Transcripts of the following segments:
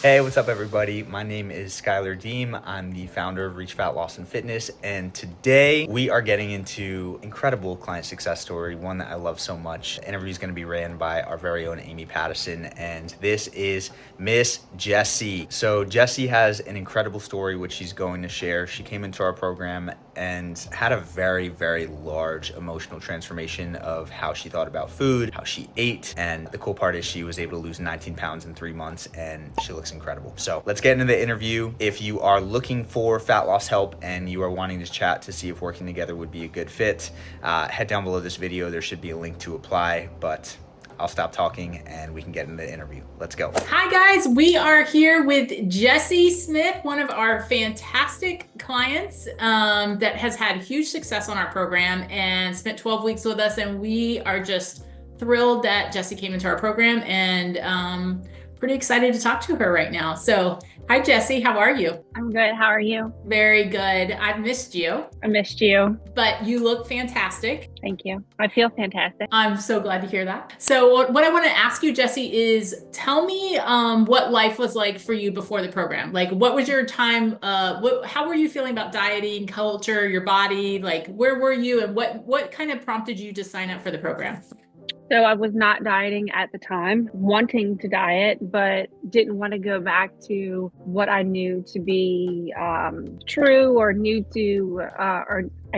Hey, what's up, everybody? My name is Schuyler. I'm the founder of Reach Fat Loss and Fitness, and today we are getting into incredible client success story, one that I love so much. The interview is going to be ran by our very own Amy Pattison, and this is Miss Jessie. So Jessie has an incredible story which she's going to share. She came into our program and had a very, very large emotional transformation of how she thought about food, how she ate, and the cool part is she was able to lose 19 pounds in 3 months, and she looks incredible. So let's get into the interview. If you are looking for fat loss help and you are wanting to chat to see if working together would be a good fit, head down below this video. There should be a link to apply, but I'll stop talking and we can get into the interview. Let's go. Hi guys, we are here with Jessie Smith, one of our fantastic clients that has had huge success on our program and spent 12 weeks with us. And we are just thrilled that Jessie came into our program and pretty excited to talk to her right now. So hi Jessie, how are you? I'm good. How are you? Very good. I've missed you. I missed you. But you look fantastic. Thank you. I feel fantastic. I'm so glad to hear that. So what I want to ask you, Jessie, is tell me what life was like for you before the program. Like, what was your time? How were you feeling about dieting, culture, your body? Like, where were you, and what kind of prompted you to sign up for the program? So I was not dieting at the time, wanting to diet, but didn't want to go back to what I knew to be true or I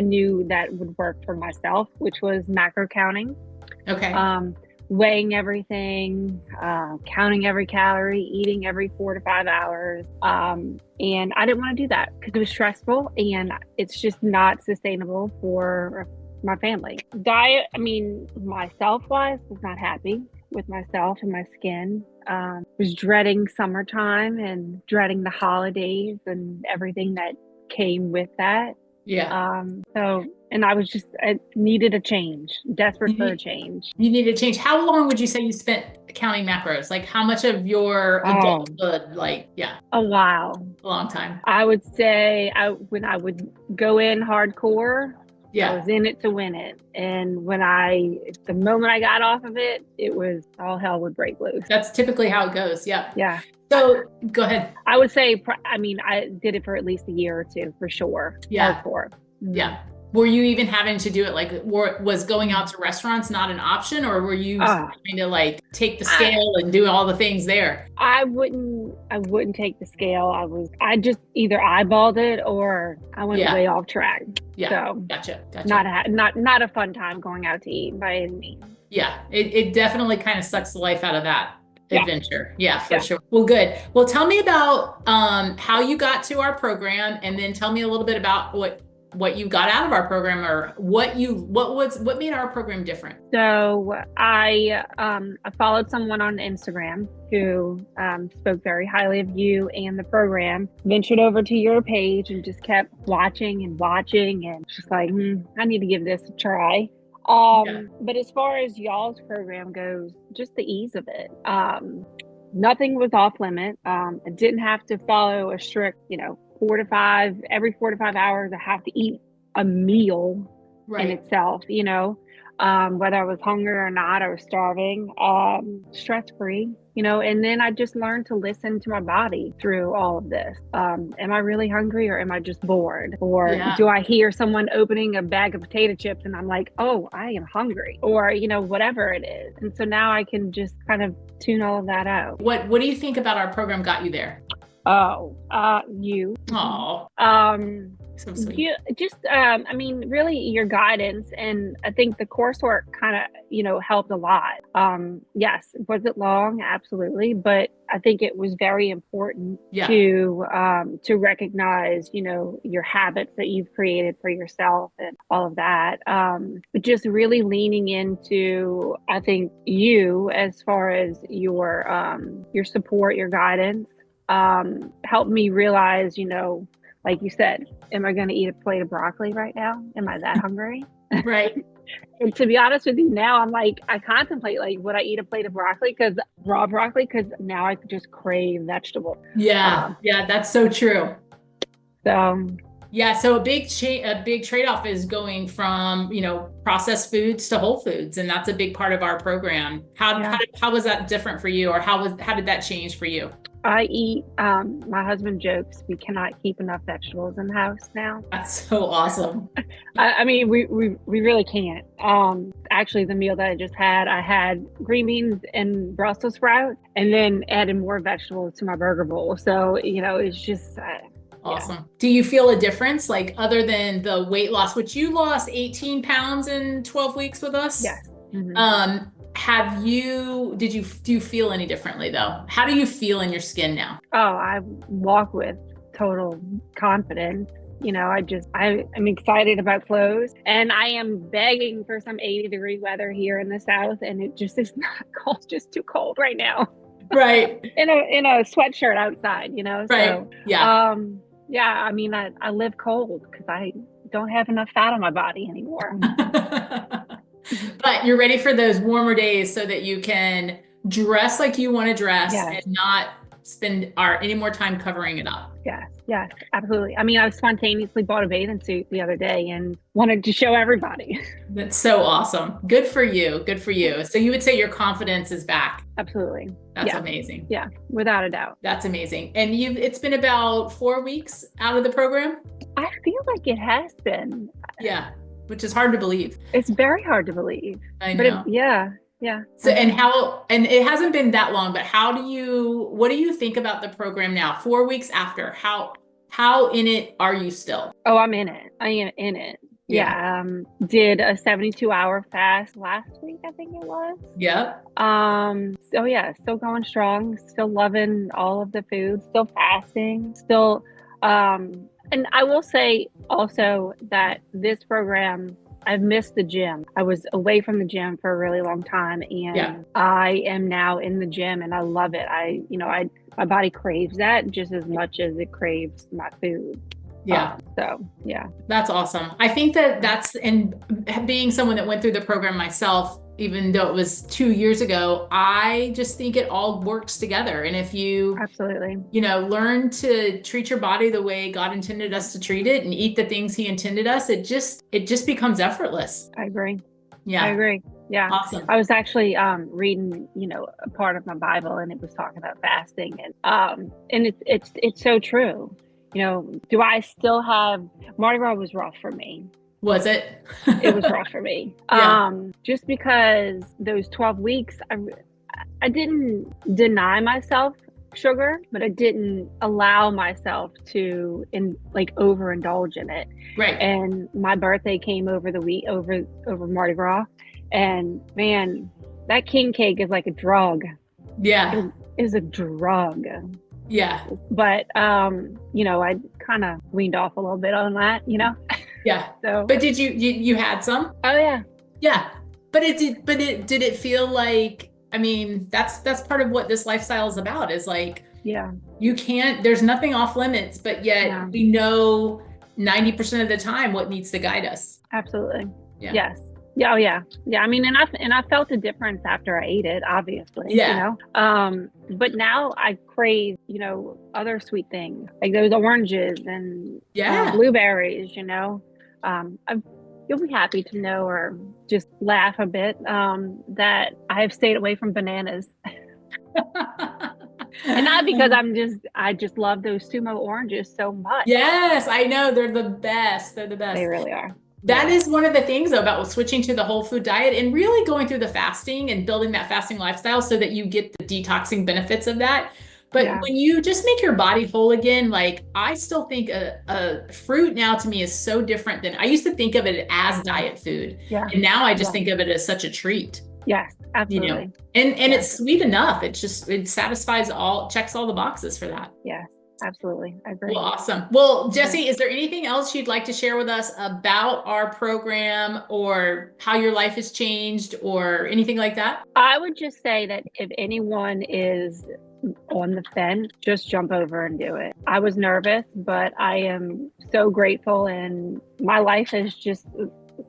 knew that would work for myself, which was macro counting. Okay. Weighing everything, counting every calorie, eating every 4 to 5 hours. And I didn't want to do that because it was stressful and it's just not sustainable for my family. Diet, myself-wise, was not happy with myself and my skin. Was dreading summertime and dreading the holidays and everything that came with that. Yeah. I needed a change, desperate for a change. You needed a change. How long would you say you spent counting macros? Like how much of your adulthood, A while. A long time. I would say when I would go in hardcore, I was in it to win it. And the moment I got off of it, it was all hell would break loose. That's typically how it goes. Yeah. Yeah. So go ahead. I would say, I did it for at least a year or two for sure. Yeah. Hardcore. Yeah. Were you even having to do it? Like, was going out to restaurants not an option, or were you trying to like take the scale and do all the things there? I wouldn't take the scale. I just either eyeballed it or I went way off track. Yeah. So gotcha. Not a fun time going out to eat by any means. Yeah. It definitely kind of sucks the life out of that adventure. Yeah, for sure. Well, good. Well, tell me about how you got to our program, and then tell me a little bit about what you got out of our program, or what made our program different. So I followed someone on Instagram who spoke very highly of you and the program, ventured over to your page and just kept watching and just like, I need to give this a try. But as far as y'all's program goes, just the ease of it. Nothing was off limit. I didn't have to follow a strict, every 4 to 5 hours, I have to eat a meal in itself, whether I was hungry or not, I was starving, stress-free, and then I just learned to listen to my body through all of this. Am I really hungry, or am I just bored? Or do I hear someone opening a bag of potato chips and I'm like, oh, I am hungry, or, whatever it is. And so now I can just kind of tune all of that out. What do you think about our program got you there? You. Oh. So sweet. Really your guidance, and I think the coursework kind of, helped a lot. Yes, was it long? Absolutely, but I think it was very important to recognize, your habits that you've created for yourself and all of that. But just really leaning into, I think, you as far as your support, your guidance. Helped me realize, like you said, am I going to eat a plate of broccoli right now? Am I that hungry? Right. And to be honest with you, now I'm like, I contemplate, like, would I eat a plate of raw broccoli? Because now I just crave vegetables. Yeah. That's so true. So a big trade-off is going from, processed foods to whole foods. And that's a big part of our program. How was that different for you, or how did that change for you? I eat, my husband jokes we cannot keep enough vegetables in the house now. That's so awesome. I mean, we really can't. Actually, the meal that I just had, I had green beans and Brussels sprouts, and then added more vegetables to my burger bowl. So, it's just Awesome. yeah. Do you feel a difference, like other than the weight loss, which you lost 18 pounds in 12 weeks with us? Yes. Mm-hmm. Do you feel any differently though? How do you feel in your skin now? Oh, I walk with total confidence. I'm excited about clothes, and I am begging for some 80-degree weather here in the South, and it just is not cold. It's just too cold right now. Right. in a sweatshirt outside, Right. So, yeah. Yeah, I mean, I live cold because I don't have enough fat on my body anymore. But you're ready for those warmer days so that you can dress like you want to dress Yes. and not spend any more time covering it up. Yes, absolutely. I mean, I spontaneously bought a bathing suit the other day and wanted to show everybody. That's so awesome. Good for you. Good for you. So you would say your confidence is back. Absolutely. That's amazing. Yeah, without a doubt. That's amazing. And it's been about 4 weeks out of the program? I feel like it has been. Yeah, which is hard to believe. It's very hard to believe. I know. But yeah. So, and it hasn't been that long, but what do you think about the program now? 4 weeks after, how in it are you still? Oh, I'm in it. I am in it. Yeah. Did a 72-hour fast last week, I think it was. Yep. So yeah, still going strong, still loving all of the food, still fasting, still, and I will say also that this program, I've missed the gym. I was away from the gym for a really long time, and I am now in the gym and I love it. My body craves that just as much as it craves my food. Yeah. So yeah. That's awesome. I think and being someone that went through the program myself, even though it was 2 years ago, I just think it all works together. And if you absolutely, learn to treat your body the way God intended us to treat it and eat the things He intended us, it just becomes effortless. I agree. Yeah. I agree. Yeah. Awesome. I was actually reading, a part of my Bible, and it was talking about fasting, and it's so true. Do I still have Mardi Gras was rough for me. Was it? It was rough for me. Yeah. Just because those 12 weeks, I didn't deny myself sugar, but I didn't allow myself to overindulge in it. Right. And my birthday came over the week over Mardi Gras, and man, that king cake is like a drug. Yeah. It is a drug. Yeah. But I kind of weaned off a little bit on that, Yeah. So, but did you had some? Oh yeah. Yeah. But did it feel like, I mean, that's part of what this lifestyle is about, is like, yeah, there's nothing off limits, but yet we know 90% of the time what needs to guide us. Absolutely. Yeah. Yes. Yeah. Oh yeah. Yeah. I mean, and I felt a difference after I ate it, obviously. Yeah. But now I crave, other sweet things like those oranges and blueberries. You'll be happy to know, or just laugh a bit, that I have stayed away from bananas. And not because I just love those sumo oranges so much. Yes, I know. They're the best. They really are. That is one of the things though about switching to the whole food diet and really going through the fasting and building that fasting lifestyle so that you get the detoxing benefits of that. But when you just make your body whole again, like I still think a fruit now to me is so different than I used to think of it as diet food. Yeah. And now I just think of it as such a treat. Yes, absolutely. And it's sweet enough. It satisfies checks all the boxes for that. Yes. Absolutely. I agree. Well, awesome. Well, Jessie, is there anything else you'd like to share with us about our program or how your life has changed or anything like that? I would just say that if anyone is on the fence, just jump over and do it. I was nervous, but I am so grateful, and my life has just,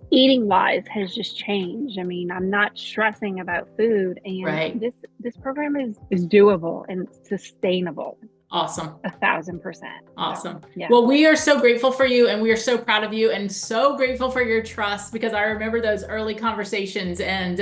eating wise, has just changed. I mean, I'm not stressing about food, and this program is doable and sustainable. Awesome. 1,000%. Awesome. Yeah. Well, we are so grateful for you, and we are so proud of you, and so grateful for your trust, because I remember those early conversations, and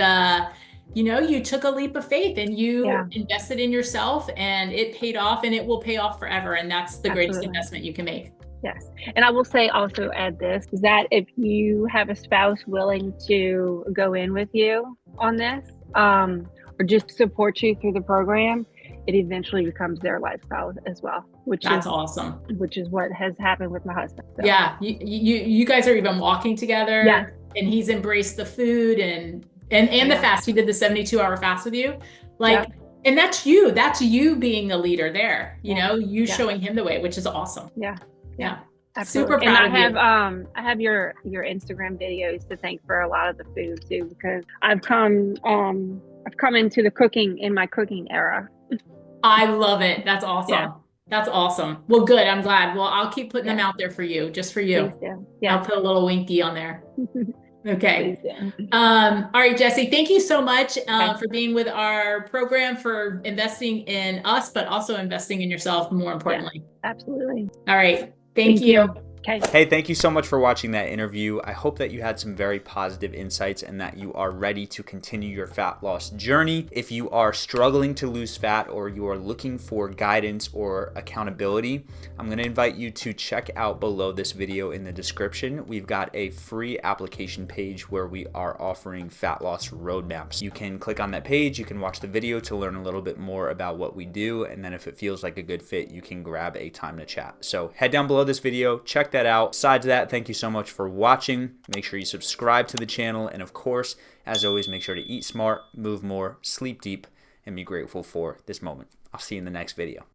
you took a leap of faith and you Yeah. invested in yourself, and it paid off, and it will pay off forever. And that's the greatest Absolutely. investment you can make. Yes. And I will say, also add this, is that if you have a spouse willing to go in with you on this, or just support you through the program, it eventually becomes their lifestyle as well, That's awesome. Which is what has happened with my husband. So. Yeah, you guys are even walking together. Yeah. And he's embraced the food and the fast. He did the 72-hour fast with you. Like, and that's you being the leader there, you showing him the way, which is awesome. Yeah. Absolutely. Super proud of you. I have your Instagram videos to thank for a lot of the food too, because I've come into the cooking in my cooking era. I love it. That's awesome. Yeah. That's awesome. Well, good. I'm glad. Well, I'll keep putting them out there for you, just for you. Please do. Yeah. I'll put a little winky on there. Okay. All right, Jesse, thank you so much for being with our program, for investing in us, but also investing in yourself, more importantly. Yeah, absolutely. All right. Thank you. Okay. Hey, thank you so much for watching that interview. I hope that you had some very positive insights and that you are ready to continue your fat loss journey. If you are struggling to lose fat, or you are looking for guidance or accountability, I'm going to invite you to check out below this video in the description. We've got a free application page where we are offering fat loss roadmaps. You can click on that page, you can watch the video to learn a little bit more about what we do, and then if it feels like a good fit, you can grab a time to chat. So head down below this video, check that out. Besides that, thank you so much for watching. Make sure you subscribe to the channel, and of course, as always, make sure to eat smart, move more, sleep deep, and be grateful for this moment. I'll see you in the next video.